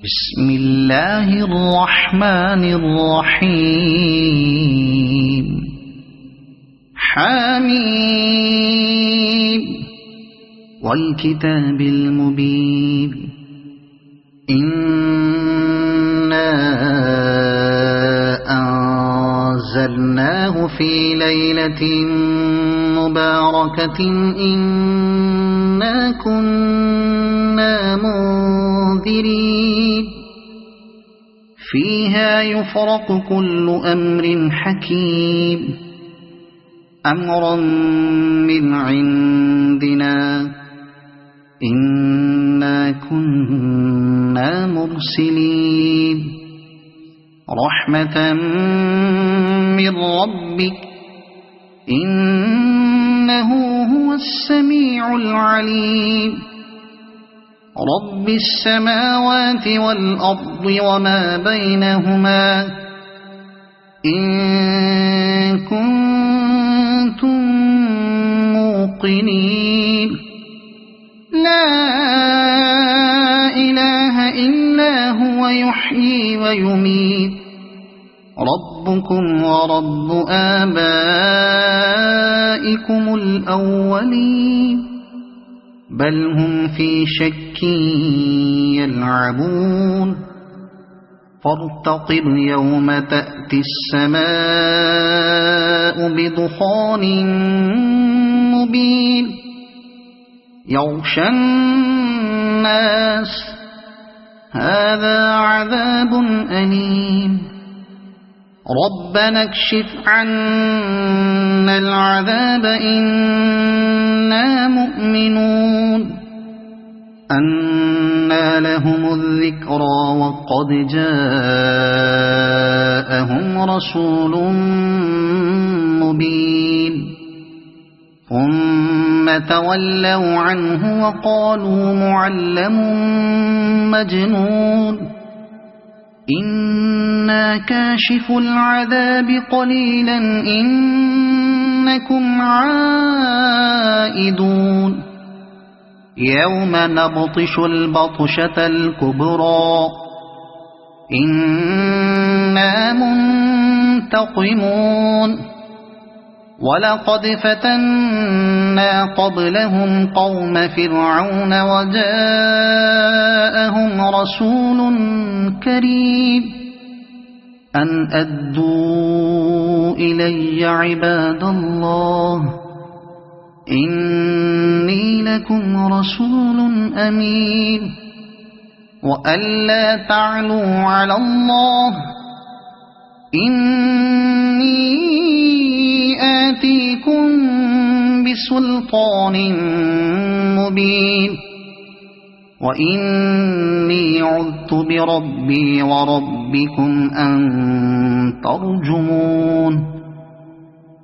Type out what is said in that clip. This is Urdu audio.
بسم الله الرحمن الرحيم حميم والكتاب المبين إنا أنزلناه في ليلة مباركة إنا كنا منذرين فيها يفرق كل أمر حكيم أمرا من عندنا إنا كنا مرسلين رحمة من ربك إنه هو السميع العليم رب السماوات والأرض وما بينهما إن كنتم موقنين لا إله إلا هو يحيي ويميت ربكم ورب آبائكم الأولين بل هم في شك يلعبون فارتقب يوم تأتي السماء بدخان مبين يغشى الناس هذا عذاب أليم ربنا اكشف عنا العذاب إنا مؤمنون أنى لهم الذكرى وقد جاءهم رسول مبين ثم تولوا عنه وقالوا معلم مجنون إنا كاشف العذاب قليلا إنكم عائدون يوم نبطش البطشة الكبرى إنا منتقمون ولقد فتنا قبلهم قوم فرعون وجاءهم رسول كريم أن أدوا إلي عباد الله إني لكم رسول أمين وألا تعلوا على الله إني آتيكم بسلطان مبين وإني عذت بربي وربكم أن ترجمون